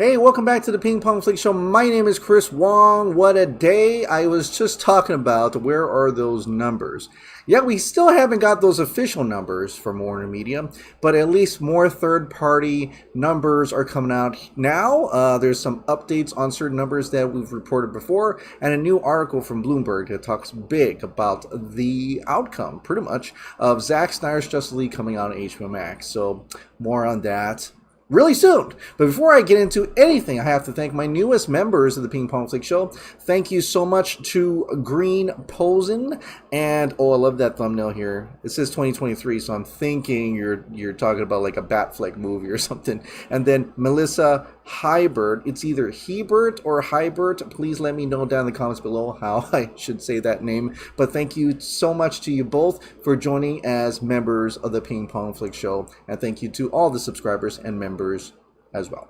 Hey, welcome back to the Ping Pong Flix Show. My name is Chris Wong. What a day. I was just talking about where are those numbers. Yeah, we still haven't got those official numbers from Warner Media, but at least more third-party numbers are coming out now. There's some updates on certain numbers that we've reported before, and a new article from Bloomberg that talks big about the outcome, pretty much, of Zack Snyder's Justice League coming out on HBO Max. So more on that really soon. But before I get into anything, I have to thank my newest members of the Ping Pong Flix Show. Thank you so much to Green Posen, and oh, I love that thumbnail here. It says 2023, so I'm thinking you're talking about like a Batfleck movie or something. And then Melissa Hybert. It's either Hebert or Hybert. Please let me know down in the comments below how I should say that name. But thank you so much to you both for joining as members of the Ping Pong Flix Show. And thank you to all the subscribers and members as well.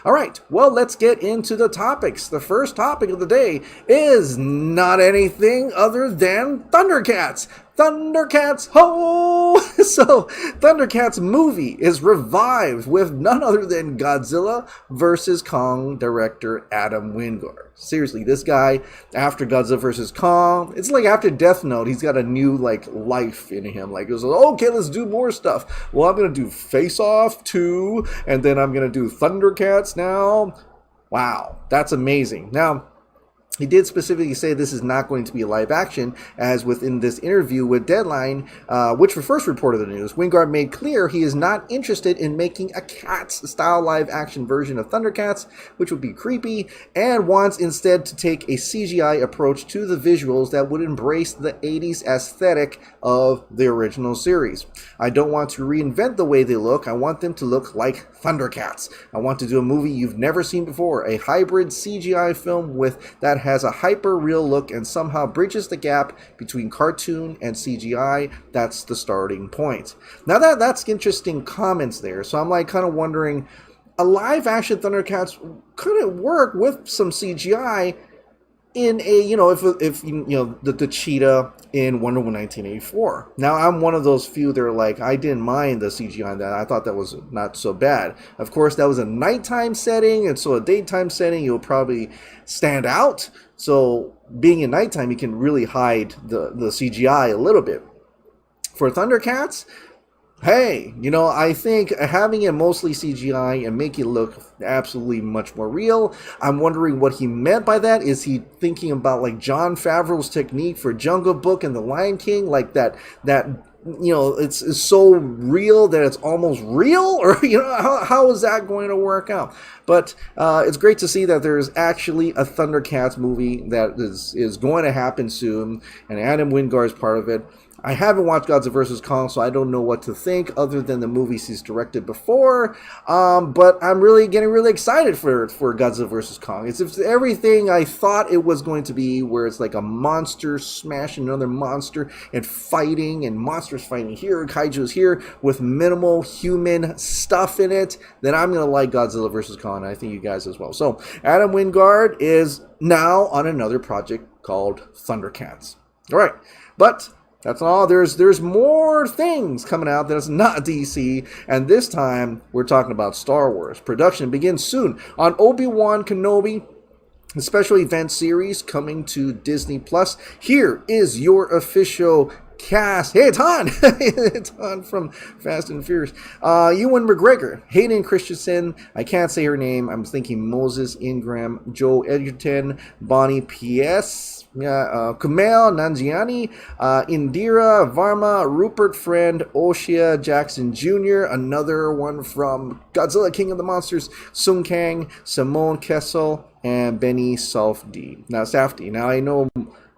All right, well, let's get into the topics. The first topic of the day is not anything other than Thundercats. Thundercats, ho! So, Thundercats movie is revived with none other than Godzilla vs. Kong director Adam Wingard. Seriously, this guy, after Godzilla vs. Kong, it's like after Death Note, he's got a new, life in him. Like, it was like, okay, let's do more stuff. Well, I'm going to do Face Off 2, and then I'm going to do Thundercats now. Wow, that's amazing. Now, he did specifically say this is not going to be live action, as within this interview with Deadline, which first reported the news, Wingard made clear he is not interested in making a Cats-style live-action version of Thundercats, which would be creepy, and wants instead to take a CGI approach to the visuals that would embrace the 80s aesthetic of the original series. I don't want to reinvent the way they look, I want them to look like Thundercats. I want to do a movie you've never seen before, a hybrid CGI film that has a hyper-real look and somehow bridges the gap between cartoon and CGI. That's the starting point. Now that's interesting comments there. So I'm kind of wondering, a live-action Thundercats could it work with some CGI in a, if the cheetah in Wonder Woman 1984. Now, I'm one of those few that are like, I didn't mind the CGI on that. I thought that was not so bad. Of course, that was a nighttime setting, and so a daytime setting, you'll probably stand out. So being in nighttime, you can really hide the CGI a little bit. For Thundercats, hey, I think having it mostly CGI and making it look absolutely much more real, I'm wondering what he meant by that. Is he thinking about like Jon Favreau's technique for Jungle Book and The Lion King, like that it's so real that it's almost real? Or, how is that going to work out? But it's great to see that there's actually a Thundercats movie that is going to happen soon, and Adam Wingard is part of it. I haven't watched Godzilla vs. Kong, so I don't know what to think other than the movies he's directed before. But I'm getting really excited for Godzilla vs. Kong. It's everything I thought it was going to be, where it's like a monster smashing another monster and fighting, and monsters fighting here, kaiju's here, with minimal human stuff in it. Then I'm going to like Godzilla vs. Kong, and I think you guys as well. So Adam Wingard is now on another project called Thundercats. All right, but that's all. There's more things coming out that is not DC, and this time we're talking about Star Wars. Production begins soon on Obi Wan Kenobi, a special event series coming to Disney Plus. Here is your official cast. Hey, it's Han! It's Han from Fast and Furious. Ewan McGregor, Hayden Christensen, I can't say her name, I'm thinking Moses Ingram, Joe Edgerton, Bonnie P.S., Kumail Nanjiani, Indira Varma, Rupert Friend, Oshia Jackson Jr., another one from Godzilla King of the Monsters, Sung Kang, Simone Kessel, and Benny Safdie. Now I know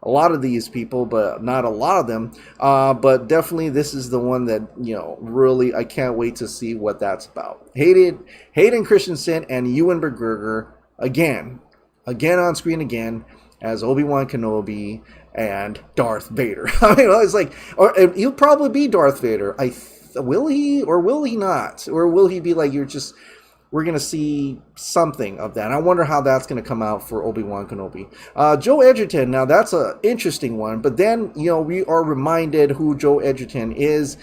a lot of these people, but not a lot of them. But definitely this is the one that, really I can't wait to see what that's about. Hayden Christensen and Ewan McGregor again on screen again as Obi Wan Kenobi and Darth Vader. It's like, or he'll probably be Darth Vader. Will he or will he not? Or will he be like, you're just we're going to see something of that. I wonder how that's going to come out for Obi Wan Kenobi. Joe Edgerton, now that's an interesting one, but then, we are reminded who Joe Edgerton is.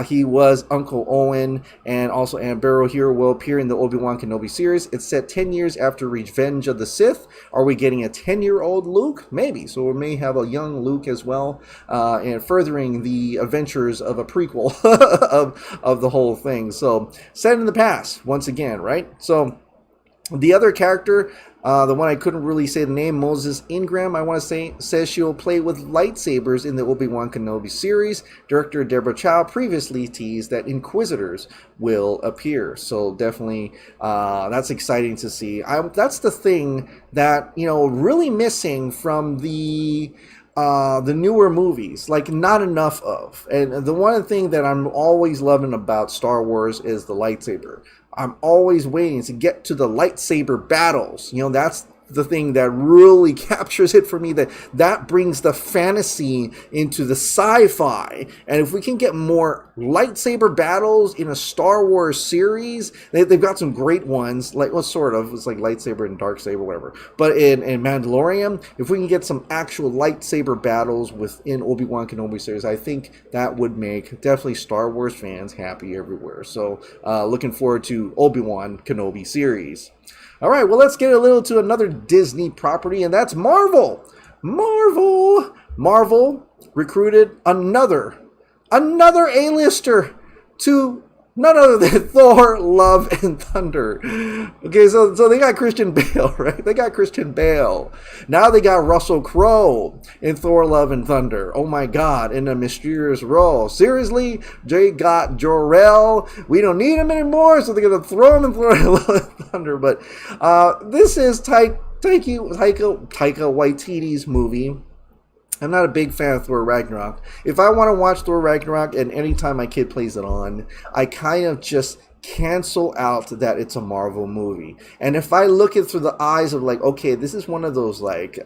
He was Uncle Owen, and also Aunt Beryl here will appear in the Obi Wan Kenobi series. It's set 10 years after Revenge of the Sith. Are we getting a 10-year-old Luke? Maybe. So we may have a young Luke as well, and furthering the adventures of a prequel of the whole thing. So set in the past once again, right? So the other character, the one I couldn't really say the name, Moses Ingram, I want to say, says she'll play with lightsabers in the Obi-Wan Kenobi series. Director Deborah Chow previously teased that Inquisitors will appear. So definitely, that's exciting to see. That's the thing that, really missing from the newer movies, like not enough of. And the one thing that I'm always loving about Star Wars is the lightsaber. I'm always waiting to get to the lightsaber battles. That's the thing that really captures it for me, that brings the fantasy into the sci-fi. And if we can get more lightsaber battles in a Star Wars series, they've got some great ones, like, well, sort of, it's like lightsaber and dark saber, whatever. But in Mandalorian, if we can get some actual lightsaber battles within Obi-Wan Kenobi series, I think that would make definitely Star Wars fans happy everywhere. So looking forward to Obi-Wan Kenobi series. All right, well, let's get a little to another Disney property, and that's Marvel. Marvel recruited another A-lister to none other than Thor, Love, and Thunder. Okay, so they got Christian Bale, right? They got Christian Bale. Now they got Russell Crowe in Thor, Love, and Thunder. Oh my God, in a mysterious role. Seriously, they got Jor-El. We don't need him anymore, so they're going to throw him in Thor, Love, and Thunder. But this is Taika Waititi's movie. I'm not a big fan of Thor Ragnarok. If I want to watch Thor Ragnarok and anytime my kid plays it on, I kind of just cancel out that it's a Marvel movie. And if I look it through the eyes of like, okay, this is one of those like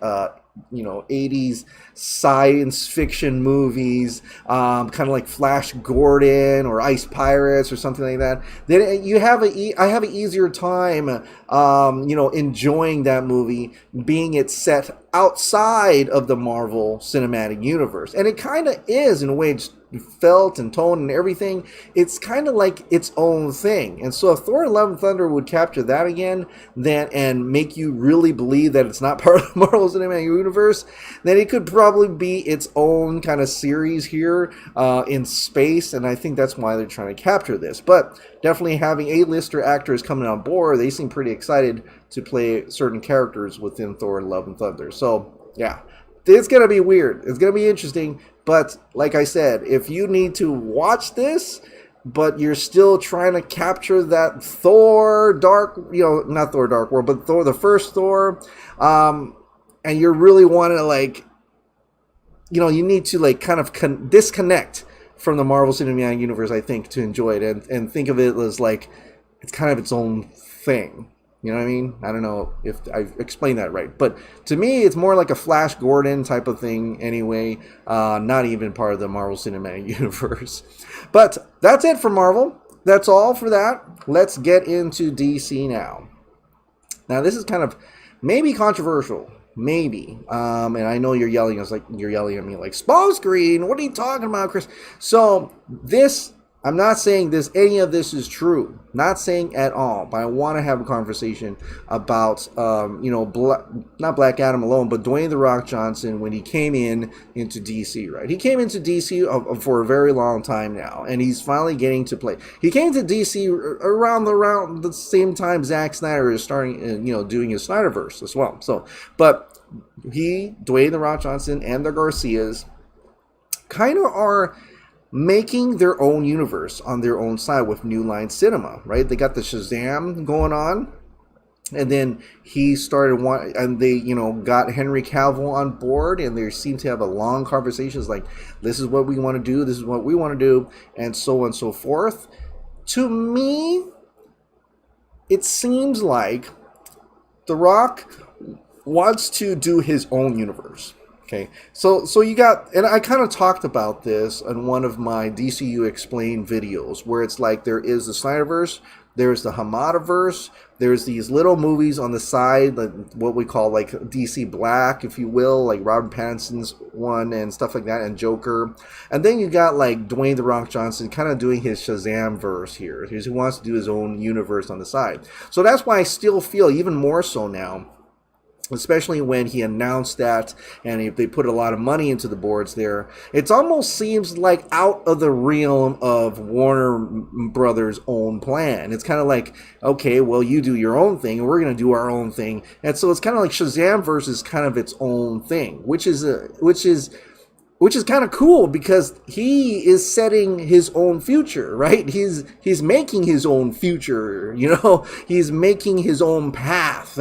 80s science fiction movies, kind of like Flash Gordon or Ice Pirates or something like that, then I have an easier time, enjoying that movie, being it set outside of the Marvel Cinematic Universe. And it kind of is in a way. It's felt and tone and everything. It's kind of like its own thing. And so if Thor: Love and Thunder would capture that again, then and make you really believe that it's not part of the Marvel Cinematic Universe, then it could probably be its own kind of series here in space. And I think that's why they're trying to capture this. But definitely having A-lister actors coming on board, they seem pretty excited to play certain characters within Thor: Love and Thunder. So yeah, it's going to be weird. It's going to be interesting. But like I said, if you need to watch this, but you're still trying to capture that Thor Dark, not Thor Dark World, but Thor, the first Thor, and you're really wanting to like, you need to like kind of disconnect from the Marvel Cinematic Universe, I think, to enjoy it and think of it as like, it's kind of its own thing. You know what I mean? I don't know if I've explained that right. But to me, it's more like a Flash Gordon type of thing anyway. Not even part of the Marvel Cinematic Universe. But that's it for Marvel. That's all for that. Let's get into DC now. Now, this is kind of maybe controversial. Maybe. And I know you're yelling. You're yelling at me like, small screen. What are you talking about, Chris? So this... I'm not saying any of this is true. Not saying at all. But I want to have a conversation about, not Black Adam alone, but Dwayne "The Rock" Johnson when he came into DC, right? He came into DC for a very long time now, and he's finally getting to play. He came to DC around the same time Zack Snyder is starting, doing his Snyderverse as well. So, but Dwayne "The Rock" Johnson and the Garcias kind of are making their own universe on their own side with New Line Cinema, right? They got the Shazam going on, and then he started and they, got Henry Cavill on board, and they seem to have a long conversations like, this is what we want to do, this is what we want to do, and so on and so forth. To me, it seems like The Rock wants to do his own universe. Okay, so you got, and I kind of talked about this on one of my DCU Explained videos, where it's like there is the Snyderverse, There's the Hamadaverse. There's these little movies on the side, like what we call like DC Black, if you will, like Robert Pattinson's one and stuff like that, and Joker. And then you got like Dwayne "The Rock" Johnson kind of doing his Shazam-verse here. He wants to do his own universe on the side. So that's why I still feel, even more so now, especially when he announced that and they put a lot of money into the boards there, it almost seems like out of the realm of Warner Brothers' own plan. It's kind of like, okay, well, you do your own thing, and we're going to do our own thing. And so it's kind of like Shazam versus kind of its own thing, which is kind of cool because he is setting his own future, right? He's making his own future, he's making his own path,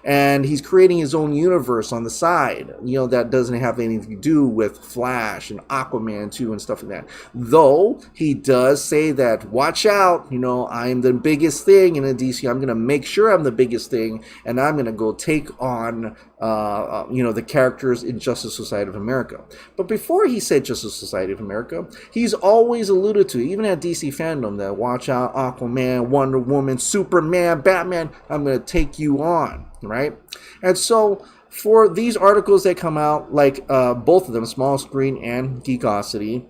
and he's creating his own universe on the side, that doesn't have anything to do with Flash and Aquaman 2 and stuff like that. Though he does say that, watch out, I'm the biggest thing in the DC. I'm going to make sure I'm the biggest thing, and I'm going to go take on the characters in Justice Society of America. But before he said Justice Society of America, he's always alluded to, even at DC Fandom, that watch out, Aquaman, Wonder Woman, Superman, Batman, I'm going to take you on, right? And so for these articles that come out, like both of them, Small Screen and Geekosity,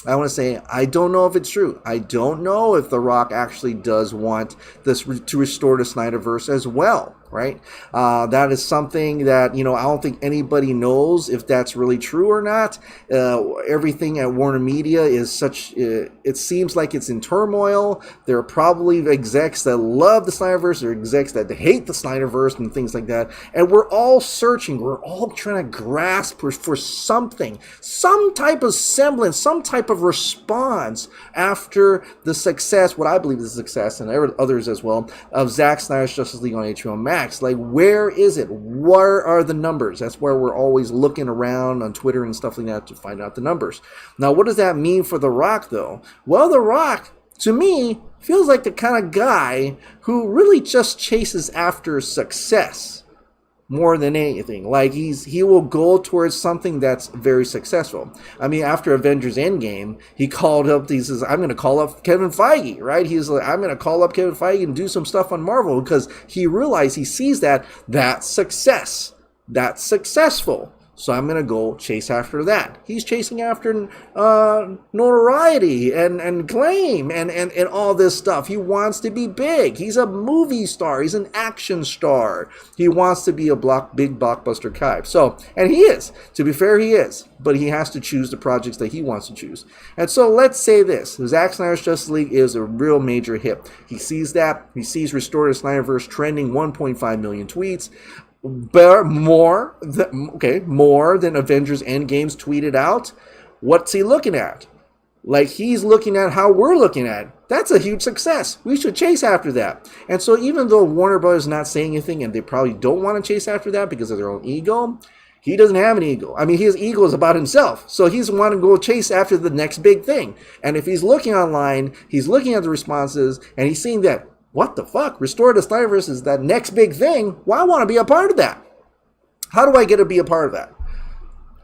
I want to say, I don't know if it's true. I don't know if The Rock actually does want this to restore the Snyderverse as well, right? That is something that, I don't think anybody knows if that's really true or not. Everything at Warner Media is such, it seems like it's in turmoil. There are probably execs that love the Snyderverse, there are execs that hate the Snyderverse and things like that. And we're all searching, we're all trying to grasp for something, some type of semblance, some type of response after the success, what I believe is a success, and others as well, of Zack Snyder's Justice League on HBO Max. Like, where is it? Where are the numbers? That's where we're always looking around on Twitter and stuff like that to find out the numbers. Now, what does that mean for The Rock, though? Well, The Rock, to me, feels like the kind of guy who really just chases after success more than anything. Like, he will go towards something that's very successful. I mean, after Avengers Endgame, he called up, he says, I'm going to call up Kevin Feige, right? He's like, I'm going to call up Kevin Feige and do some stuff on Marvel, because he realized, he sees that's success. That's successful. So I'm going to go chase after that. He's chasing after notoriety and claim and all this stuff. He wants to be big. He's a movie star. He's an action star. He wants to be a big blockbuster guy. So, and he is. To be fair, he is. But he has to choose the projects that he wants to choose. And so let's say this. Zack Snyder's Justice League is a real major hit. He sees that. He sees Restore the Snyderverse trending 1.5 million tweets. But more than Avengers Endgame's tweeted out. What's he looking at? Like, he's looking at how we're looking at it. That's a huge success. We should chase after that. And so even though Warner Bros. Is not saying anything, and they probably don't want to chase after that because of their own ego, he doesn't have an ego. I mean, his ego is about himself. So he's wanting to go chase after the next big thing. And if he's looking online, he's looking at the responses, and he's seeing that, what the fuck? Restore the Snyderverse is that next big thing. Well, I want to be a part of that. How do I get to be a part of that?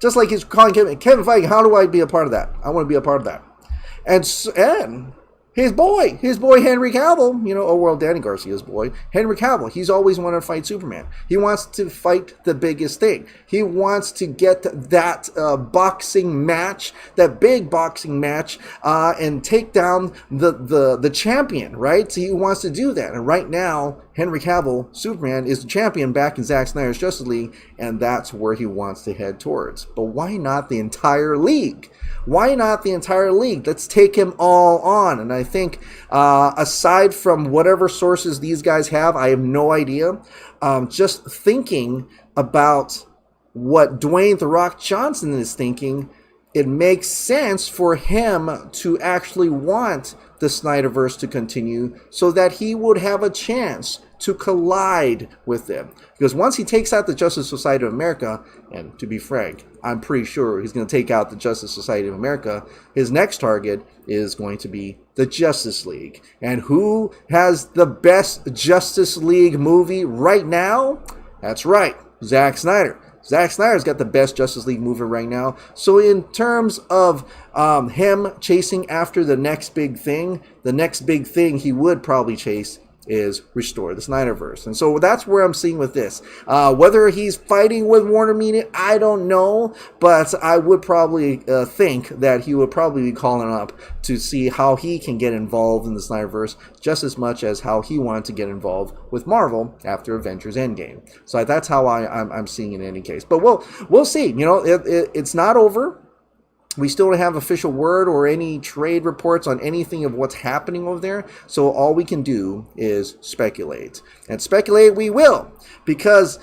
Just like he's calling Kevin Feige, how do I be a part of that? I want to be a part of that. And his boy Henry Cavill, World Danny Garcia's boy, Henry Cavill, he's always wanted to fight Superman. He wants to fight the biggest thing. He wants to get that boxing match, that big boxing match, and take down the champion, right? So he wants to do that. And right now, Henry Cavill, Superman, is the champion back in Zack Snyder's Justice League, and that's where he wants to head towards. But why not the entire league? Why not the entire league? Let's take him all on. And I think, aside from whatever sources these guys have, I have no idea. Just thinking about what Dwayne "The Rock" Johnson is thinking, it makes sense for him to actually want the Snyderverse to continue so that he would have a chance to collide with them. Because once he takes out the Justice Society of America, and to be frank, I'm pretty sure he's going to take out the Justice Society of America, his next target is going to be the Justice League. And who has the best Justice League movie right now? That's right, Zack Snyder. Zack Snyder's got the best Justice League movie right now. So in terms of him chasing after the next big thing he would probably chase is restore the Snyderverse. And so that's where I'm seeing with this. Whether he's fighting with Warner Media, I don't know, but I would probably think that he would probably be calling up to see how he can get involved in the Snyderverse just as much as how he wanted to get involved with Marvel after Avengers Endgame. So that's how I'm seeing it in any case. But we'll see. You know, it's not over. We still don't have official word or any trade reports on anything of what's happening over there. So all we can do is speculate. And speculate we will. Because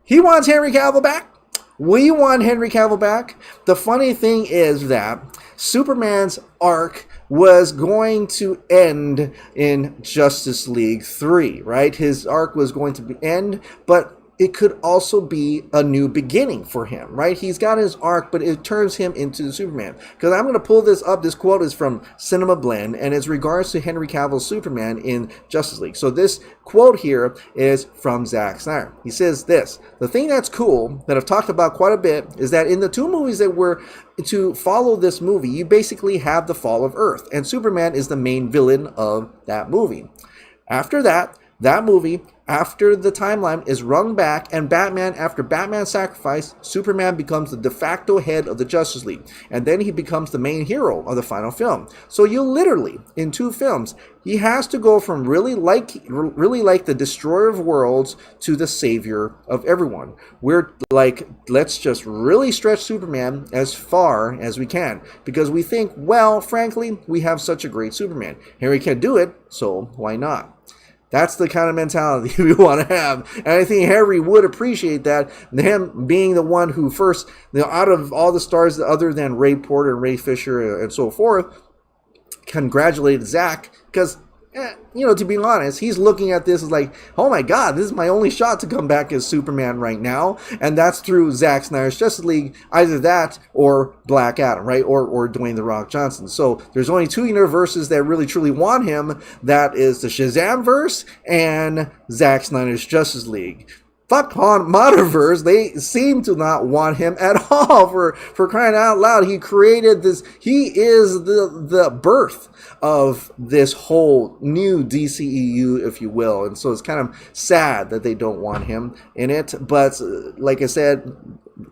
he wants Henry Cavill back. We want Henry Cavill back. The funny thing is that Superman's arc was going to end in Justice League 3, right? His arc was going to end, but it could also be a new beginning for him, right? He's got his arc, but it turns him into Superman. Because I'm going to pull this up. This quote is from Cinema Blend, and it's regards to Henry Cavill's Superman in Justice League. So this quote here is from Zack Snyder. He says this: "The thing that's cool, that I've talked about quite a bit, is that in the two movies that were to follow this movie, you basically have the fall of Earth, and Superman is the main villain of that movie. After that movie, after the timeline is rung back and after Batman's sacrifice, Superman becomes the de facto head of the Justice League. And then he becomes the main hero of the final film. So you literally, in 2 films, he has to go from really like the destroyer of worlds to the savior of everyone. We're like, let's just really stretch Superman as far as we can. Because we think, well, frankly, we have such a great Superman. Henry can do it, so why not? That's the kind of mentality we want to have. And I think Henry would appreciate that. Him being the one who first, out of all the stars other than Ray Porter and Ray Fisher and so forth, congratulated Zack. Because, to be honest, he's looking at this as like, oh my God, this is my only shot to come back as Superman right now. And that's through Zack Snyder's Justice League, either that or Black Adam, right? Or Dwayne "The Rock" Johnson. So there's only 2 universes that really truly want him. That is the Shazamverse and Zack Snyder's Justice League. Fuck Monsterverse, they seem to not want him at all, for crying out loud. He created this, he is the birth of this whole new DCEU, if you will. And so it's kind of sad that they don't want him in it. But like I said,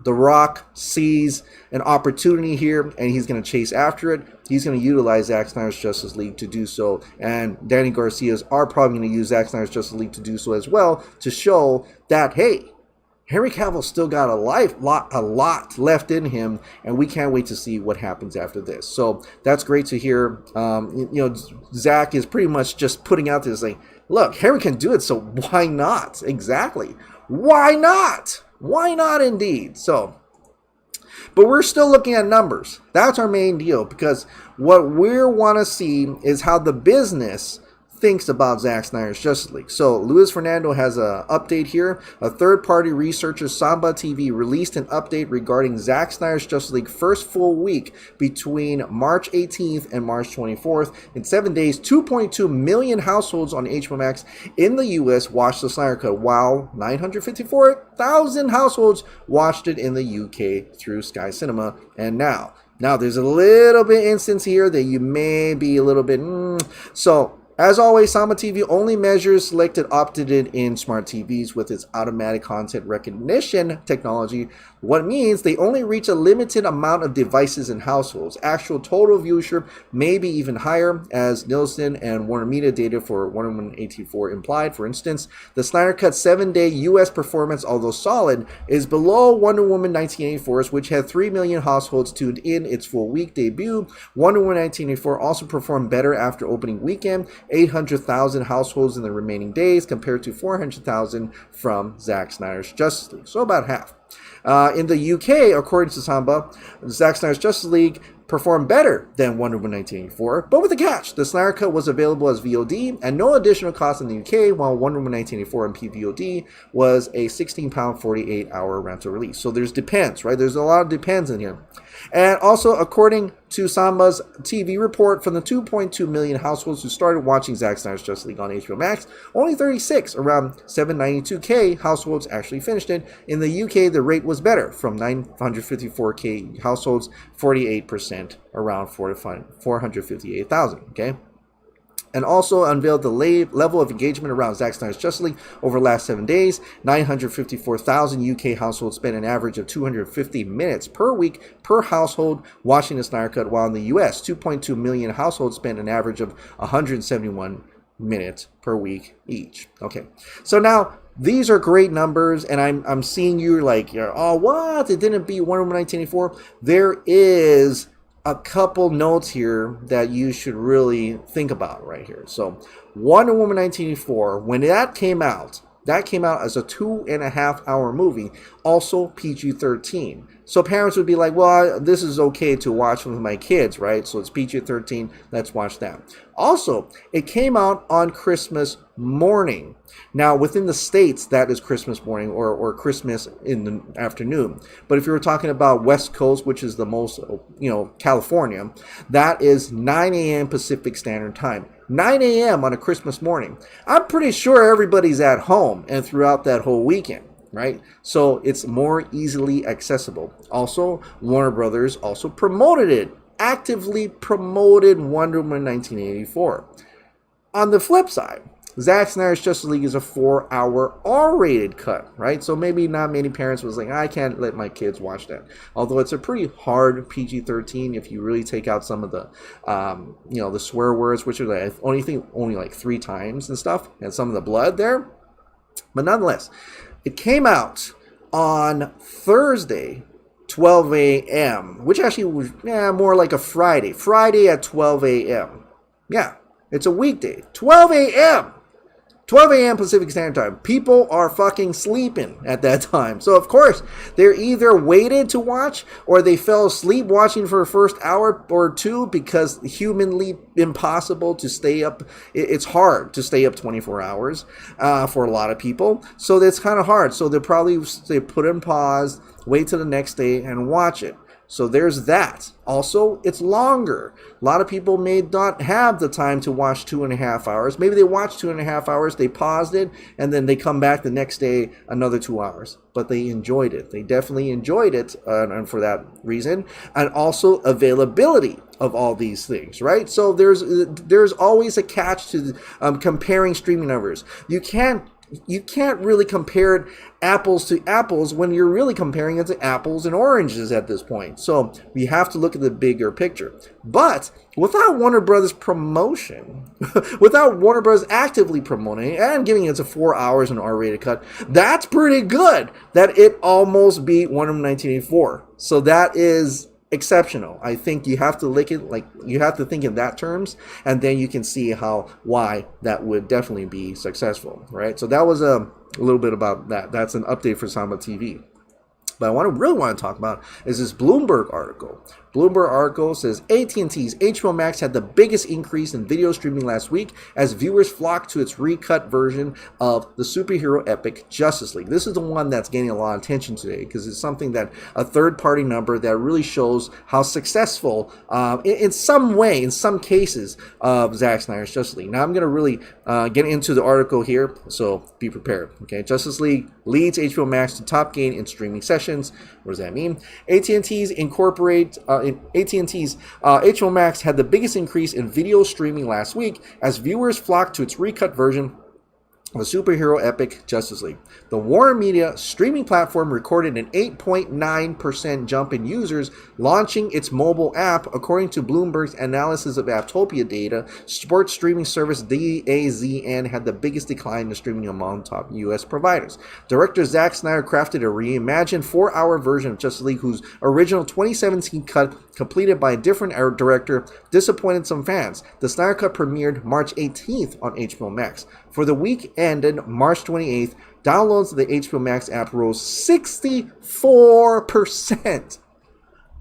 The Rock sees an opportunity here, and he's going to chase after it. He's going to utilize Zack Snyder's Justice League to do so, and Danny Garcia's are probably going to use Zack Snyder's Justice League to do so as well, to show that, hey, Henry Cavill's still got a lot left in him, and we can't wait to see what happens after this. So that's great to hear. Zack is pretty much just putting out this like, look, Henry can do it, so why not? Exactly. Why not? Why not indeed? So, but we're still looking at numbers. That's our main deal, because what we want to see is how the business thinks about Zack Snyder's Justice League. So Luis Fernando has an update here. A third-party researcher, Samba TV, released an update regarding Zack Snyder's Justice League first full week between March 18th and March 24th. In 7 days, 2.2 million households on HBO Max in the U.S. watched the Snyder Cut, while 954,000 households watched it in the U.K. through Sky Cinema. And now there's a little bit instance here that you may be a little bit so. As always, Samba TV only measures selected opted-in smart TVs with its automatic content recognition technology, what means they only reach a limited amount of devices and households. Actual total viewership may be even higher, as Nielsen and Warner Media data for Wonder Woman 1884 implied. For instance, the Snyder Cut 7-day U.S. performance, although solid, is below Wonder Woman 1984's, which had 3 million households tuned in its full week debut. Wonder Woman 1984 also performed better after opening weekend, 800,000 households in the remaining days compared to 400,000 from Zack Snyder's Justice League, so about half. In the UK, according to Samba, Zack Snyder's Justice League performed better than Wonder Woman 1984, but with a catch. The Snyder Cut was available as VOD and no additional cost in the UK, while Wonder Woman 1984 and PVOD was a £16.48 48-hour rental release. So there's depends, right? There's a lot of depends in here. And also, according to Samba's TV report, from the 2.2 million households who started watching Zack Snyder's Justice League on HBO Max, only 36, around 792K households actually finished it. In the UK, the rate was better, from 954K households, 48%, around 458,000, okay? And also unveiled the level of engagement around Zack Snyder's Justice League over the last 7 days. 954,000 UK households spent an average of 250 minutes per week per household watching the Snyder Cut, while in the US, 2.2 million households spent an average of 171 minutes per week each. Okay, so now these are great numbers, and I'm seeing you like, oh, what? It didn't beat Wonder Woman 1984. There is a couple notes here that you should really think about right here. So Wonder Woman 1984, when that came out as a 2.5 hour movie, also PG-13. So parents would be like, well, this is okay to watch with my kids, right? So it's PG-13, let's watch that. Also, it came out on Christmas morning. Now, within the States, that is Christmas morning or Christmas in the afternoon. But if you were talking about West Coast, which is the most, California, that is 9 a.m. Pacific Standard Time. 9 a.m. on a Christmas morning. I'm pretty sure everybody's at home and throughout that whole weekend, right? So it's more easily accessible. Also, Warner Brothers also promoted it, actively promoted Wonder Woman 1984. On the flip side, Zack Snyder's Justice League is a 4-hour R-rated cut, right? So maybe not many parents was like, I can't let my kids watch that. Although it's a pretty hard PG-13 if you really take out some of the, the swear words, which are only like 3 times and stuff, and some of the blood there. But nonetheless, it came out on Thursday, 12 a.m., which actually was more like a Friday. Friday at 12 a.m. Yeah, it's a weekday. 12 a.m. 12 a.m. Pacific Standard Time. People are fucking sleeping at that time. So, of course, they're either waited to watch or they fell asleep watching for the first hour or two because humanly impossible to stay up. It's hard to stay up 24 hours for a lot of people. So, that's kind of hard. So, they put in pause, wait till the next day, and watch it. So there's that. Also, it's longer. A lot of people may not have the time to watch 2.5 hours. Maybe they watch 2.5 hours, they paused it, and then they come back the next day another 2 hours. But they enjoyed it. They definitely enjoyed it, and for that reason. And also availability of all these things, right? So there's always a catch to comparing streaming numbers. You can't really compare apples to apples when you're really comparing it to apples and oranges at this point. So we have to look at the bigger picture. But without Warner Brothers promotion, without Warner Brothers actively promoting and giving it to 4 hours an R-rated cut, that's pretty good that it almost beat Wonder Woman 1984. So that is exceptional. I think you have to you have to think in that terms, and then you can see why that would definitely be successful, right? So that was a little bit about that. That's an update for Samba TV. But I really want to talk about is this Bloomberg article. Bloomberg article says AT&T's HBO Max had the biggest increase in video streaming last week as viewers flocked to its recut version of the superhero epic Justice League. This is the one that's getting a lot of attention today because it's something that a third-party number that really shows how successful, in some way, in some cases, of Zack Snyder's Justice League. Now I'm going to really get into the article here, so be prepared. Okay, Justice League leads HBO Max to top gain in streaming sessions. What does that mean? AT&T's HBO Max had the biggest increase in video streaming last week as viewers flocked to its recut version of the superhero epic Justice League. The Warner Media streaming platform recorded an 8.9% jump in users launching its mobile app, according to Bloomberg's analysis of Apptopia data. Sports streaming service DAZN had the biggest decline in streaming among top U.S. providers. Director Zack Snyder crafted a reimagined 4-hour version of Justice League, whose original 2017 cut, completed by a different director, disappointed some fans. The Snyder Cut premiered March 18th on HBO Max. For the week ended March 28th, downloads of the HBO Max app rose 64%.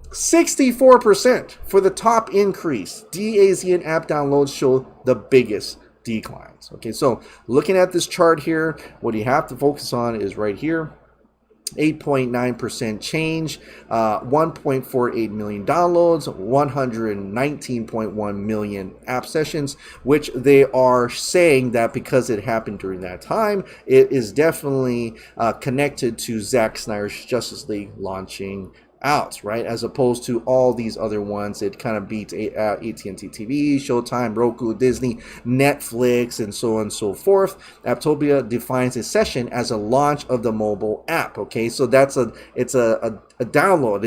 64% for the top increase. DAZN app downloads show the biggest declines. Okay, so looking at this chart here, what you have to focus on is right here. 8.9% change, 1.48 million downloads, 119.1 million app sessions, which they are saying that because it happened during that time, it is definitely connected to Zack Snyder's Justice League launching out, right? As opposed to all these other ones, it kind of beats AT&T TV, Showtime, Roku, Disney, Netflix, and so on and so forth. Apptopia defines a session as a launch of the mobile app. Okay, so it's a download.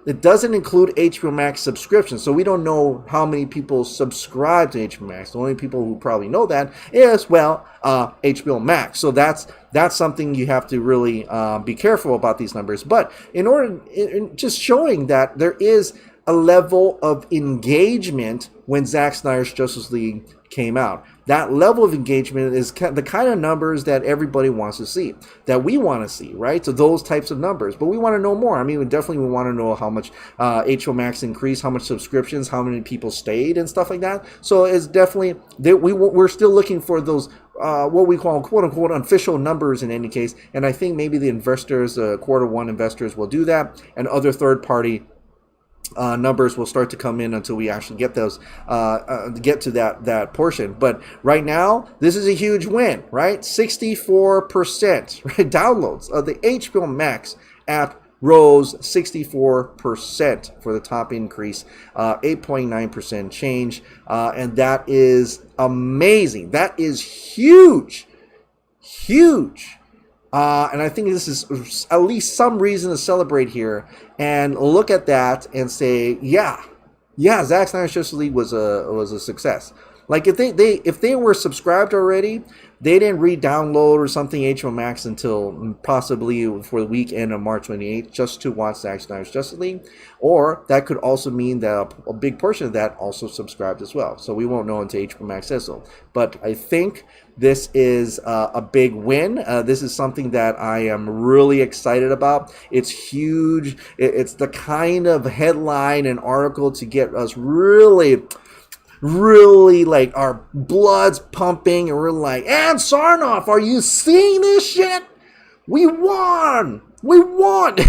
It doesn't include HBO Max subscription, so we don't know how many people subscribe to HBO Max. The only people who probably know that is, well, HBO Max. So that's something you have to really be careful about these numbers. But just showing that there is a level of engagement when Zack Snyder's Justice League came out. That level of engagement is the kind of numbers that everybody wants to see, that we want to see, right? So those types of numbers, but we want to know more. I mean, we want to know how much HBO Max increased, how much subscriptions, how many people stayed, and stuff like that. So it's definitely we're still looking for those what we call quote unquote official numbers in any case. And I think maybe the investors, quarter one investors, will do that, and other third party numbers will start to come in until we actually get those get to that portion. But right now, this is a huge win, right? 64%, right? Downloads of the HBO Max app rose 64% for the top increase, 8.9% change, and that is amazing. That is huge. And I think this is at least some reason to celebrate here and look at that and say, yeah, Zack Snyder's Justice League was a success. Like if they were subscribed already, they didn't re-download or something HBO Max until possibly for the weekend of March 28th just to watch Zack Snyder's Justice League. Or that could also mean that a big portion of that also subscribed as well. So we won't know until HBO Max says so. But I think this is a big win. This is something that I am really excited about. It's huge. It's the kind of headline and article to get us really like our blood's pumping and we're like, and Sarnoff, are you seeing this shit? We won. Like,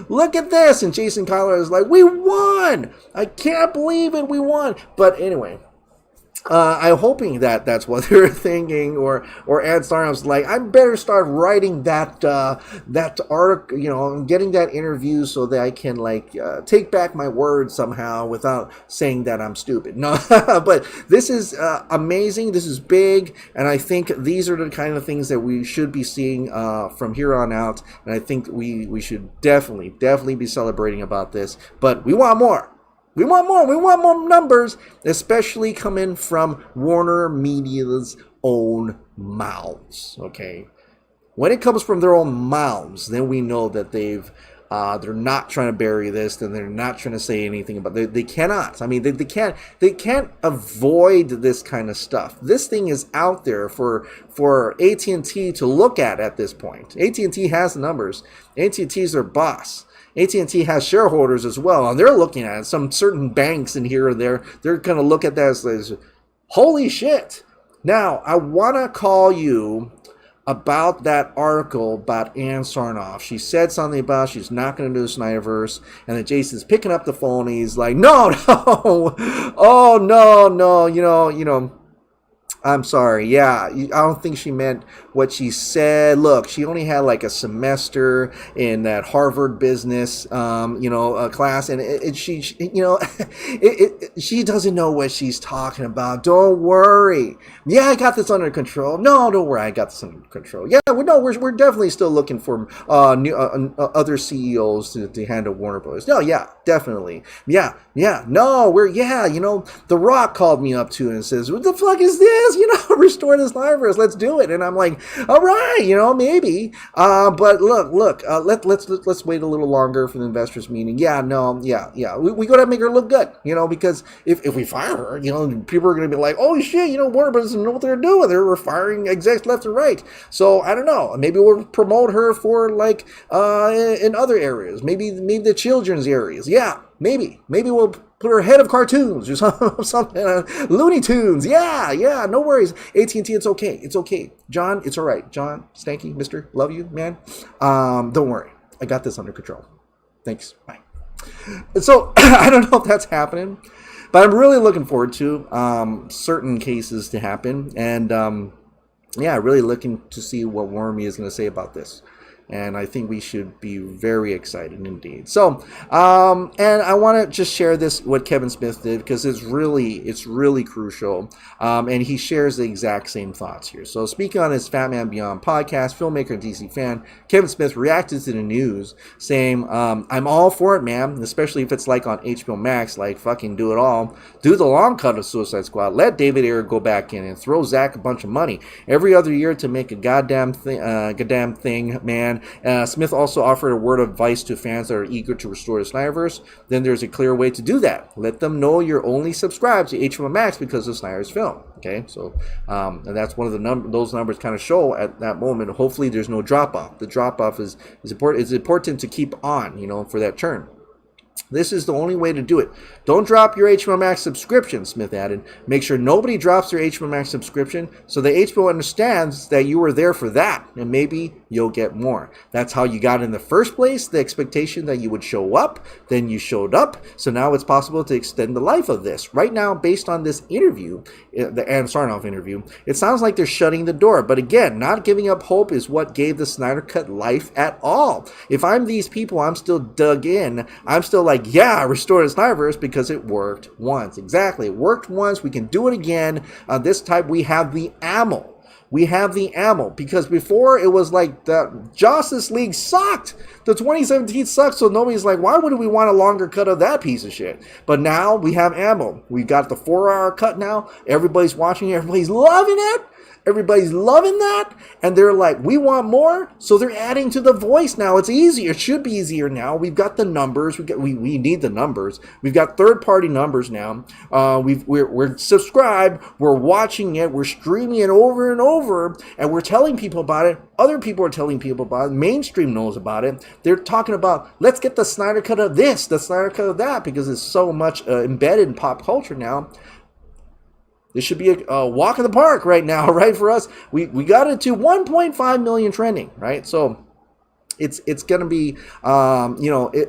look at this. And Jason Kyler is like, we won. I can't believe it. We won. But anyway, I'm hoping that that's what they're thinking, or Ed Sarnoff's like, I better start writing that article, getting that interview so that I can take back my words somehow without saying that I'm stupid. No, but this is amazing. This is big, and I think these are the kind of things that we should be seeing from here on out. And I think we should definitely be celebrating about this. But we want more. We want more numbers, especially coming from Warner Media's own mouths, okay? When it comes from their own mouths, then we know that they're not trying to bury this, and they're not trying to say anything about it. They cannot. I mean, they can't avoid this kind of stuff. This thing is out there for AT&T to look at this point. AT&T has the numbers. AT&T is their boss. AT&T has shareholders as well, and they're looking at it. Some certain banks in here or there, they're going to look at that as holy shit. Now, I want to call you about that article about Ann Sarnoff. She said something about she's not going to do the Snyderverse, and then Jason's picking up the phone, and he's like, no, oh, no, I'm sorry. Yeah, I don't think she meant what she said. Look, she only had like a semester in that Harvard business, class, and she doesn't know what she's talking about. Don't worry. Yeah, I got this under control. No, don't worry. I got this under control. Yeah, we're definitely still looking for new other CEOs to handle Warner Bros. No, yeah, definitely. Yeah. No, The Rock called me up to and says, "What the fuck is this? Restore the Snyderverse. Let's do it." And I'm like, all right, maybe. But look. Let's wait a little longer for the investors meeting. Yeah. We got to make her look good, because if we fire her, people are going to be like, oh shit, Warner Bros. Doesn't know what they're doing. They're firing execs left and right. So I don't know. Maybe we'll promote her for in other areas. Maybe the children's areas. Yeah, maybe we'll put her head of cartoons or something. Looney Tunes. Yeah, no worries. AT&T, it's okay. John, it's all right. John, Stanky, Mister, love you, man. Don't worry, I got this under control. Thanks. Bye. And so I don't know if that's happening, but I'm really looking forward to certain cases to happen, and really looking to see what Wormy is going to say about this. And I think we should be very excited indeed. So, and I want to just share this, what Kevin Smith did, because it's really crucial. And he shares the exact same thoughts here. So speaking on his Fat Man Beyond podcast, filmmaker and DC fan, Kevin Smith reacted to the news saying, I'm all for it, man, especially if it's like on HBO Max, like fucking do it all. Do the long cut of Suicide Squad. Let David Ayer go back in and throw Zack a bunch of money every other year to make a goddamn thing, man. Smith also offered a word of advice to fans that are eager to restore the Snyderverse. Then there's a clear way to do that. Let them know you're only subscribed to HBO Max because of Snyder's film. Okay, so and that's one of the those numbers kind of show at that moment. Hopefully, there's no drop off. The drop off is important. It's important to keep on, for that churn. This is the only way to do it. Don't drop your HBO Max subscription, Smith added. Make sure nobody drops their HBO Max subscription so the HBO understands that you were there for that, and maybe you'll get more. That's how you got in the first place, the expectation that you would show up, then you showed up, so now it's possible to extend the life of this. Right now, based on this interview, the Ann Sarnoff interview, it sounds like they're shutting the door. But again, not giving up hope is what gave the Snyder Cut life at all. If I'm these people, I'm still dug in. I'm still like, yeah, restore the Snyderverse because it worked once. Exactly. It worked once. We can do it again. This time we have the ammo. We have the ammo, because before it was like the Justice League sucked. The 2017 sucked, so nobody's like, why would we want a longer cut of that piece of shit? But now we have ammo. We've got the 4-hour cut now. Everybody's watching it. Everybody's loving it. Everybody's loving that, and they're like, we want more, so they're adding to the voice now. It's easier. It should be easier now. We've got the numbers. We need the numbers. We've got third-party numbers now. We're subscribed. We're watching it. We're streaming it over and over, and we're telling people about it. Other people are telling people about it. Mainstream knows about it. They're talking about, let's get the Snyder Cut of this, the Snyder Cut of that, because it's so much embedded in pop culture now. This should be a walk in the park right now, right, for us. We got it to 1.5 million trending, right? So it's going to be,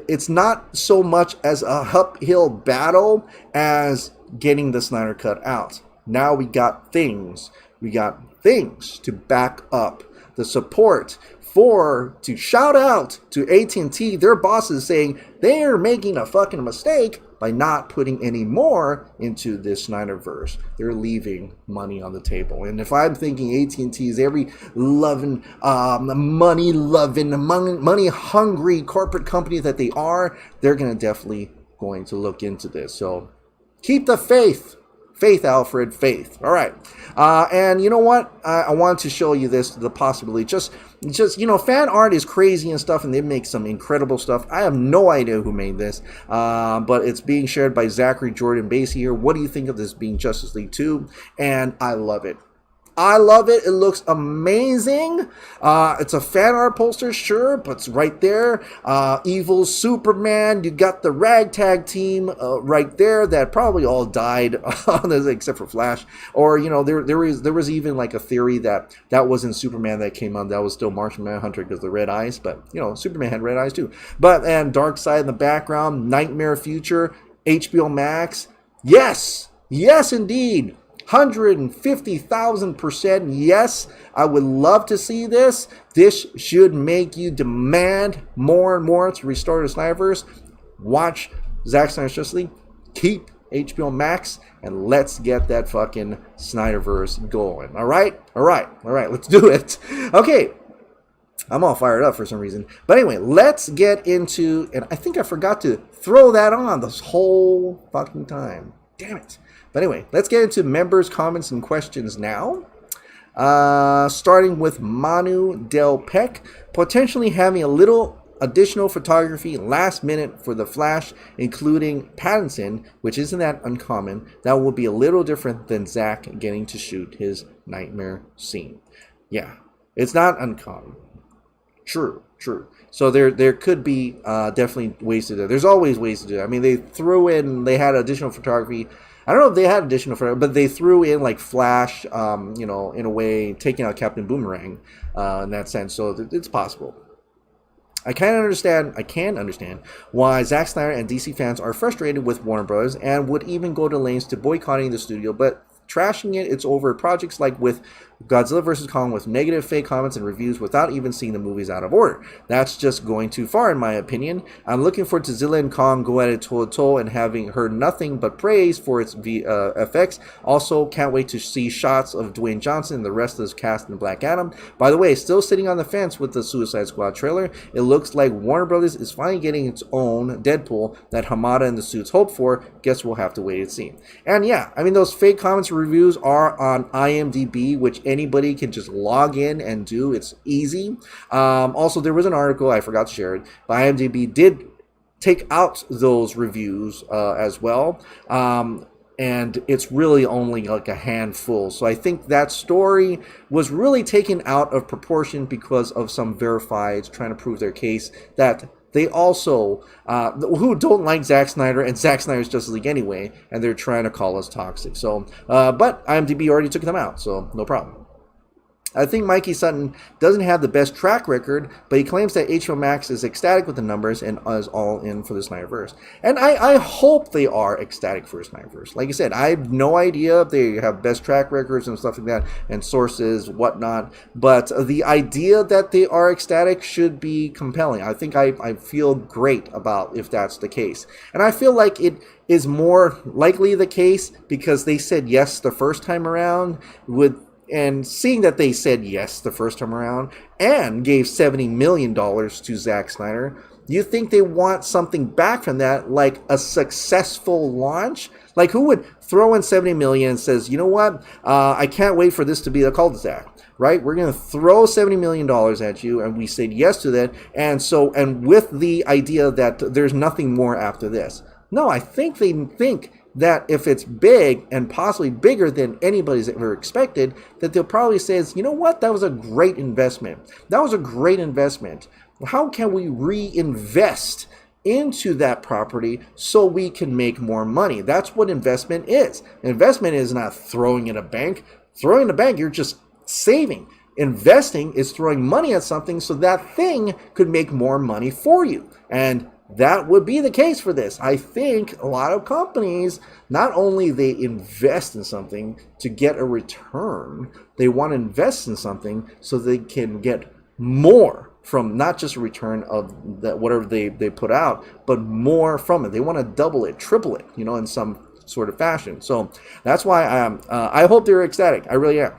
it's not so much as a uphill battle as getting the Snyder Cut out. Now we got things to back up the support to shout out to AT&T, their bosses, saying they're making a fucking mistake by not putting any more into this Snyderverse. They're leaving money on the table. And if I'm thinking AT&T is every loving, money-loving, money-hungry corporate company that they are, they're definitely going to look into this. So keep the faith. Faith, Alfred, faith. All right. And you know what? I want to show you this, the possibility. Just fan art is crazy and stuff, and they make some incredible stuff. I have no idea who made this, but it's being shared by Zachary Jordan Basie here. What do you think of this being Justice League 2? And I love it. I love it. It looks amazing. It's a fan art poster, sure, but it's right there. Evil Superman. You got the ragtag team right there that probably all died on this, except for Flash. Or there was even like a theory that wasn't Superman that came on. That was still Martian Manhunter because of the red eyes. But Superman had red eyes too. And Darkseid in the background. Nightmare Future. HBO Max. Yes, indeed. 150,000% yes, I would love to see this. This should make you demand more and more to restore the Snyderverse. Watch Zack Snyder's Justice League. Keep HBO Max, and let's get that fucking Snyderverse going. All right, let's do it. Okay, I'm all fired up for some reason. But anyway, let's get into, and I think I forgot to throw that on this whole fucking time. Damn it. But anyway, let's get into members' comments and questions now. Starting with Manu Del Peck, potentially having a little additional photography last minute for The Flash, including Pattinson, which isn't that uncommon. That will be a little different than Zack getting to shoot his nightmare scene. Yeah, it's not uncommon. True. True. So there could be definitely ways to do it. There's always ways to do it. I mean, they had additional photography. I don't know if they had additional photography, but they threw in like Flash, in a way, taking out Captain Boomerang in that sense. So it's possible. I can understand why Zack Snyder and DC fans are frustrated with Warner Bros. And would even go to lengths to boycotting the studio, but trashing it's over projects like with Godzilla vs. Kong with negative fake comments and reviews without even seeing the movies out of order. That's just going too far in my opinion. I'm looking for Godzilla and Kong go at it toe-to-toe and having heard nothing but praise for its effects. Also, can't wait to see shots of Dwayne Johnson and the rest of his cast in Black Adam. By the way, still sitting on the fence with the Suicide Squad trailer. It looks like Warner Brothers is finally getting its own Deadpool that Hamada and the suits hope for. Guess we'll have to wait and see. And yeah, I mean, those fake comments and reviews are on IMDb, which anybody can just log in and do. It's easy. Also, there was an article, I forgot to share it, but IMDb did take out those reviews as well. And it's really only like a handful. So I think that story was really taken out of proportion because of some verifieds trying to prove their case that they also, who don't like Zack Snyder and Zack Snyder's Justice League anyway, and they're trying to call us toxic. So, but IMDb already took them out, so no problem. I think Mikey Sutton doesn't have the best track record, but he claims that HBO Max is ecstatic with the numbers and is all in for the Snyderverse. And I hope they are ecstatic for the Snyderverse. Like I said, I have no idea if they have best track records and stuff like that, and sources, whatnot. But the idea that they are ecstatic should be compelling. I think I feel great about if that's the case. And I feel like it is more likely the case because they said yes the first time around and seeing that they said yes the first time around and gave $70 million to Zack Snyder, you think they want something back from that, like a successful launch? Like, who would throw in $70 million and says, you know what, I can't wait for this to be a cul-de-sac, right? We're going to throw $70 million at you, and we said yes to that, and with the idea that there's nothing more after this. No, I think they think that if it's big and possibly bigger than anybody's ever expected, that they'll probably say, you know what, that was a great investment. That was a great investment. How can we reinvest into that property so we can make more money? That's what investment is. Investment is not throwing in a bank. Throwing in a bank, you're just saving. Investing is throwing money at something so that thing could make more money for you. And that would be the case for this. I think a lot of companies, not only they invest in something to get a return, they want to invest in something so they can get more from not just a return of that whatever they put out, but more from it. They want to double it, triple it, in some sort of fashion. So that's why I hope they're ecstatic. I really am.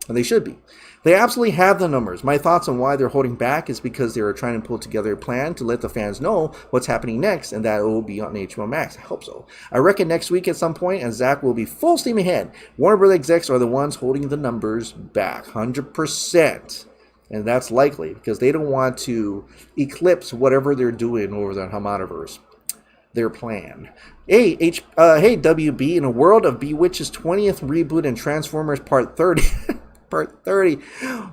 And they should be. They absolutely have the numbers. My thoughts on why they're holding back is because they are trying to pull together a plan to let the fans know what's happening next, and that it will be on HBO Max. I hope so. I reckon next week at some point, and Zack will be full steam ahead. Warner Bros. Execs are the ones holding the numbers back, 100%. And that's likely because they don't want to eclipse whatever they're doing over the Snyderverse. Their plan. Hey, WB, in a world of Bewitch's 20th reboot and Transformers Part 30... Part 30.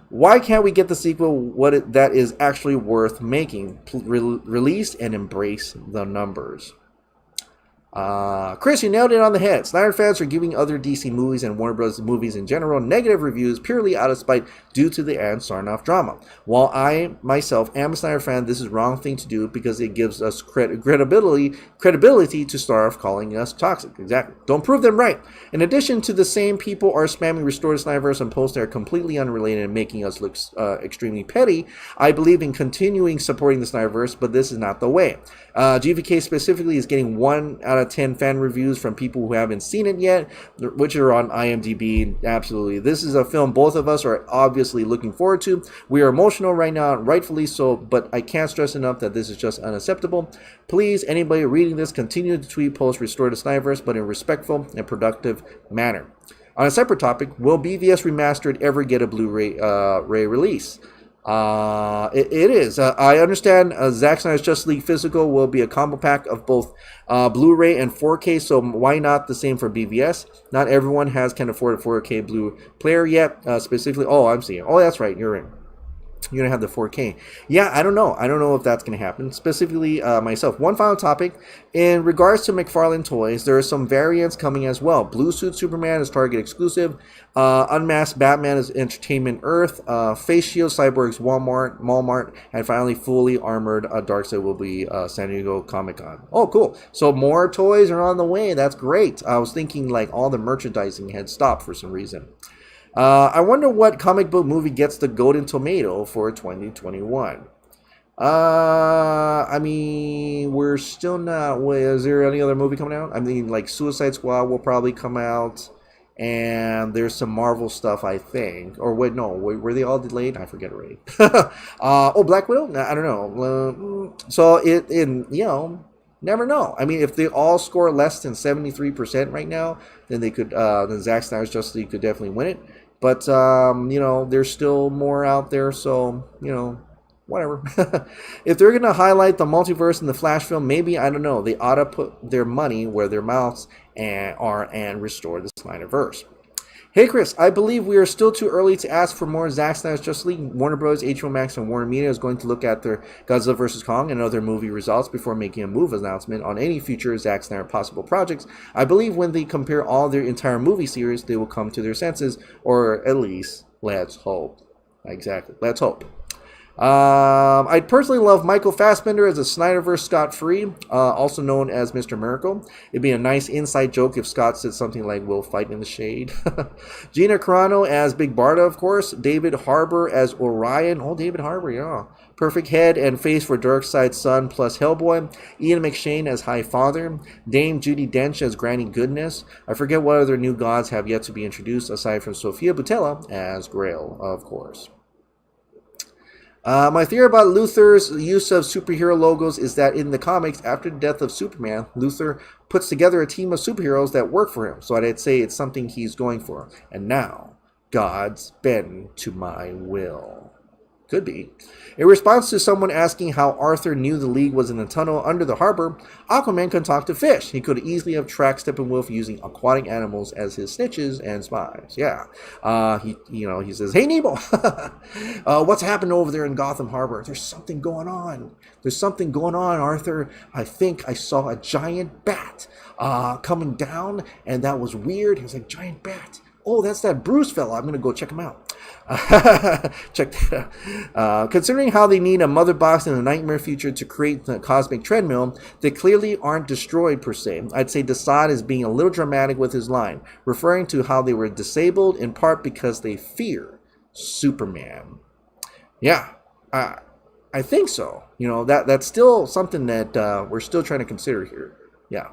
Why can't we get the sequel that is actually worth making? Release and embrace the numbers. Chris, you nailed it on the head. Snyder fans are giving other DC movies and Warner Bros. Movies in general negative reviews purely out of spite due to the Ann Sarnoff drama. While I myself am a Snyder fan, this is the wrong thing to do because it gives us credibility to Sarnoff calling us toxic. Exactly. Don't prove them right. In addition to the same people are spamming Restore the Snyderverse and posts that are completely unrelated and making us look extremely petty. I believe in continuing supporting the Snyderverse, but this is not the way. GVK specifically is getting 1 out of 10 fan reviews from people who haven't seen it yet, which are on IMDb. Absolutely. This is a film both of us are obviously looking forward to. We are emotional right now, rightfully so, but I can't stress enough that this is just unacceptable. Please, anybody reading this, continue to tweet, post, Restore the Snyderverse, but in a respectful and productive manner. On a separate topic, will BVS Remastered ever get a Blu-ray release? It is. I understand Zack Snyder's Justice League Physical will be a combo pack of both Blu-ray and 4K, so why not the same for BVS? Not everyone can afford a 4K Blu player yet, specifically. Oh, I'm seeing. Oh, that's right. You're in. You're gonna have the 4K. Yeah, I don't know. I don't know if that's gonna happen. Specifically, myself. One final topic in regards to McFarlane toys. There are some variants coming as well. Blue Suit Superman is Target exclusive. Unmasked Batman is Entertainment Earth. Face Shield Cyborg's Walmart, and finally fully armored Darkseid will be San Diego Comic Con. Oh, cool! So more toys are on the way. That's great. I was thinking like all the merchandising had stopped for some reason. I wonder what comic book movie gets the Golden Tomato for 2021. I mean, we're still not. Wait, is there any other movie coming out? I mean, like Suicide Squad will probably come out, and there's some Marvel stuff, I think. Or wait, no, were they all delayed? I forget already. Oh, Black Widow? I don't know. So never know. I mean, if they all score less than 73% right now, then they could. Then Zack Snyder's Justice League could definitely win it. But there's still more out there, so whatever. If they're gonna highlight the multiverse in the Flash film, maybe I don't know. They ought to put their money where their mouths are and restore the Snyderverse. Hey Chris, I believe we are still too early to ask for more Zack Snyder's Justice League. Warner Bros., HBO Max, and Warner Media is going to look at their Godzilla vs. Kong and other movie results before making a move announcement on any future Zack Snyder possible projects. I believe when they compare all their entire movie series, they will come to their senses, or at least, let's hope. Exactly, let's hope. I personally love Michael Fassbender as a Snyderverse Scott-Free, also known as Mr. Miracle. It'd be a nice inside joke if Scott said something like, "We'll fight in the shade." Gina Carano as Big Barda, of course. David Harbour as Orion. Oh, David Harbour, yeah. Perfect head and face for Darkseid's son plus Hellboy. Ian McShane as High Father. Dame Judi Dench as Granny Goodness. I forget what other new gods have yet to be introduced aside from Sophia Boutella as Grail, of course. My theory about Luthor's use of superhero logos is that in the comics, after the death of Superman, Luthor puts together a team of superheroes that work for him. So I'd say it's something he's going for. And now, God's bend to my will. Could be. In response to someone asking how Arthur knew the League was in a tunnel under the harbor, Aquaman can talk to fish. He could easily have tracked Steppenwolf using aquatic animals as his snitches and spies. Yeah. He says, "Hey, Nemo, what's happened over there in Gotham Harbor? There's something going on. There's something going on, Arthur. I think I saw a giant bat coming down, and that was weird. It was a giant bat. Oh, that's that Bruce fella. I'm going to go check him out." Check that out. Considering how they need a mother box in a nightmare future to create the cosmic treadmill, they clearly aren't destroyed per se. I'd say Desaad is being a little dramatic with his line, referring to how they were disabled in part because they fear Superman. Yeah, I think so. That's still something that we're still trying to consider here. Yeah.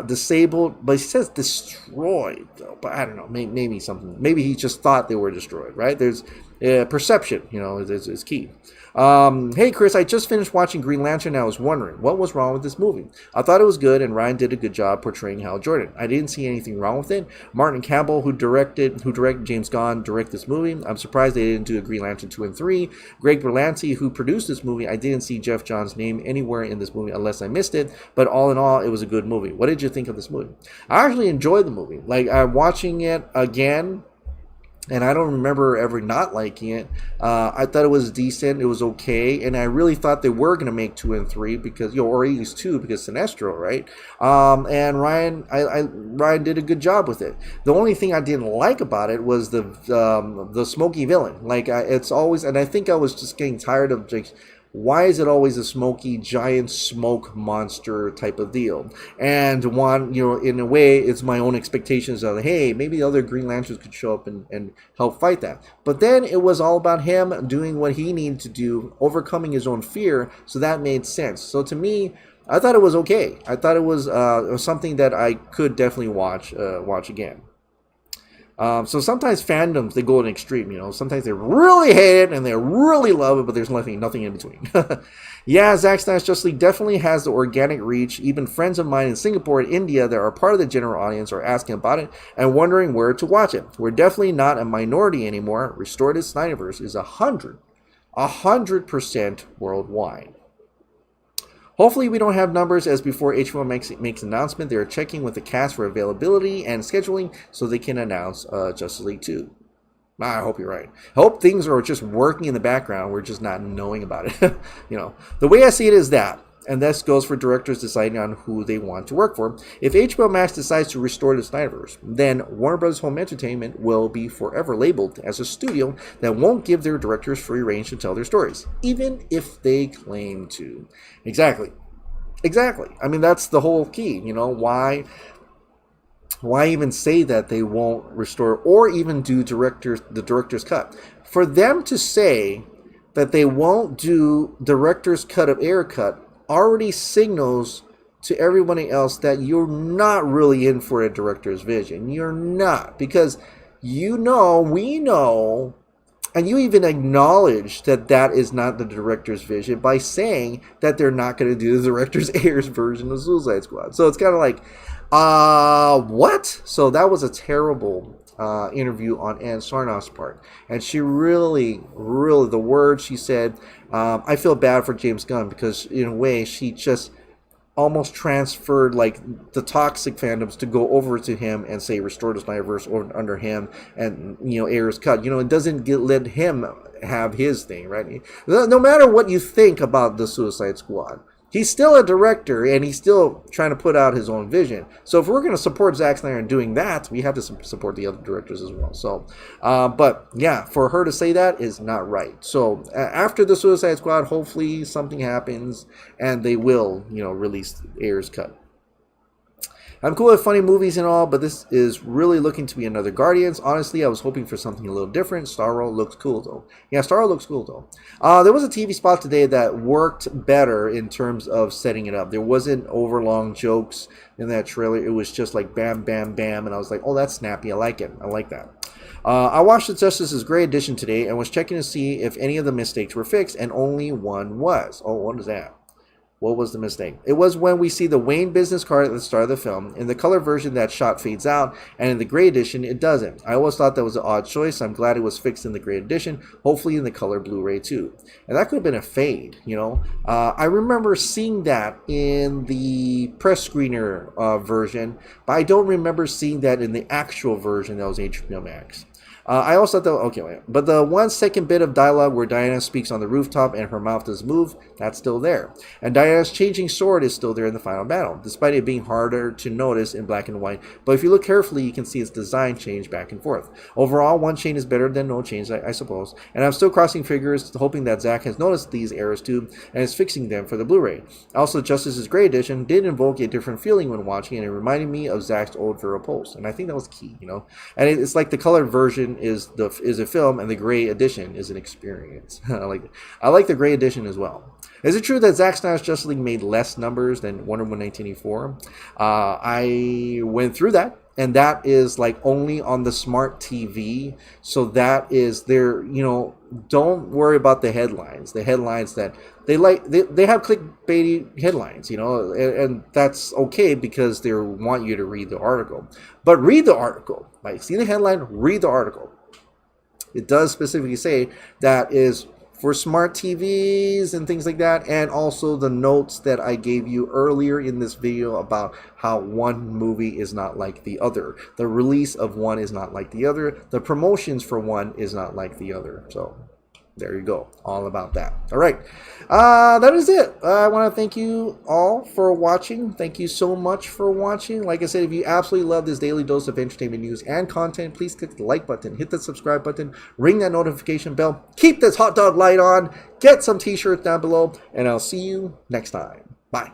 Disabled, but he says destroyed though. But I don't know, maybe something. Maybe he just thought they were destroyed, right? There's perception, is key. Hey Chris, I just finished watching Green Lantern and I was wondering what was wrong with this movie. I thought it was good and Ryan did a good job portraying Hal Jordan. I didn't see anything wrong with it. Martin Campbell, who directed James Gunn, directed this movie. I'm surprised they didn't do a Green Lantern 2 and 3. Greg Berlanti, who produced this movie, I didn't see Jeff Johns' name anywhere in this movie unless I missed it, but all in all, it was a good movie. What did you think of this movie? I actually enjoyed the movie. Like, I'm watching it again, and I don't remember ever not liking it. I thought it was decent. It was okay. And I really thought they were going to make 2 and 3 because, or at least 2 because Sinestro, right? And Ryan did a good job with it. The only thing I didn't like about it was the smoky villain. Like, it's always, and I think I was just getting tired of just, why is it always a smoky, giant smoke monster type of deal? And in a way, it's my own expectations of, hey, maybe the other Green Lanterns could show up and help fight that. But then it was all about him doing what he needed to do, overcoming his own fear, so that made sense. So to me, I thought it was okay. I thought it was something that I could definitely watch again. So sometimes fandoms, they go an extreme, Sometimes they really hate it and they really love it, but there's nothing in between. Yeah, Zack Snyder's Justice League definitely has the organic reach. Even friends of mine in Singapore and India that are part of the general audience are asking about it and wondering where to watch it. We're definitely not a minority anymore. Restorative Snyderverse is 100% worldwide. Hopefully we don't have numbers as before HBO makes an announcement. They are checking with the cast for availability and scheduling so they can announce Justice League 2. I hope you're right. I hope things are just working in the background. We're just not knowing about it. The way I see it is that, and this goes for directors deciding on who they want to work for. If HBO Max decides to restore the Snyderverse, then Warner Bros. Home Entertainment will be forever labeled as a studio that won't give their directors free reign to tell their stories, even if they claim to. Exactly. I mean, that's the whole key. Why even say that they won't restore or even do the director's cut? For them to say that they won't do director's cut of air cut already signals to everybody else that you're not really in for a director's vision. You're not, because we know, and you even acknowledge that is not the director's vision by saying that they're not going to do the director's airs version of Suicide Squad. So it's kind of like, what? So that was a terrible interview on Ann Sarnoff's part. And she really, the words she said, I feel bad for James Gunn, because in a way she just almost transferred like the toxic fandoms to go over to him and say restore the Snyderverse under him and air is cut. It doesn't let him have his thing, right? No matter what you think about the Suicide Squad, he's still a director, and he's still trying to put out his own vision. So if we're going to support Zack Snyder in doing that, we have to support the other directors as well. So, but yeah, for her to say that is not right. So after the Suicide Squad, hopefully something happens, and they will, release Ayer's cut. I'm cool with funny movies and all, but this is really looking to be another Guardians. Honestly, I was hoping for something a little different. Starro looks cool, though. Yeah, Starro looks cool, though. There was a TV spot today that worked better in terms of setting it up. There wasn't overlong jokes in that trailer. It was just like bam, bam, bam, and I was like, oh, that's snappy. I like it. I like that. I watched the Justice's Gray Edition today and was checking to see if any of the mistakes were fixed, and only one was. Oh, what is that? What was the mistake? It was when we see the Wayne business card at the start of the film. In the color version, that shot fades out, and in the gray edition, it doesn't. I always thought that was an odd choice. I'm glad it was fixed in the gray edition, hopefully in the color Blu-ray too. And that could have been a fade, I remember seeing that in the press screener version, but I don't remember seeing that in the actual version that was HBO Max. I also thought, okay, wait. But the 1 second bit of dialogue where Diana speaks on the rooftop and her mouth does move, that's still there. And Diana's changing sword is still there in the final battle, despite it being harder to notice in black and white. But if you look carefully, you can see its design change back and forth. Overall, one chain is better than no chains, I suppose. And I'm still crossing fingers, hoping that Zack has noticed these errors too and is fixing them for the Blu-ray. Also, Justice's Gray Edition did invoke a different feeling when watching, and it reminded me of Zack's old Vero Pulse. And I think that was key, And it's like the colored version is a film, and the gray edition is an experience. I like the gray edition as well. Is it true that Zack Snyder's Justice League made less numbers than Wonder Woman 1984? I went through that, and that is like only on the smart TV. So that is there. Don't worry about the headlines. The headlines that they have clickbaity headlines, and that's okay because they want you to read the article. But read the article. Like, see the headline, read the article. It does specifically say that is for smart TVs and things like that, and also the notes that I gave you earlier in this video about how one movie is not like the other. The release of one is not like the other. The promotions for one is not like the other. So there you go. All about that. All right. That is it. I want to thank you all for watching. Thank you so much for watching. Like I said, if you absolutely love this daily dose of entertainment news and content, please click the like button, hit the subscribe button, ring that notification bell, keep this hot dog light on, get some t-shirts down below, and I'll see you next time. Bye.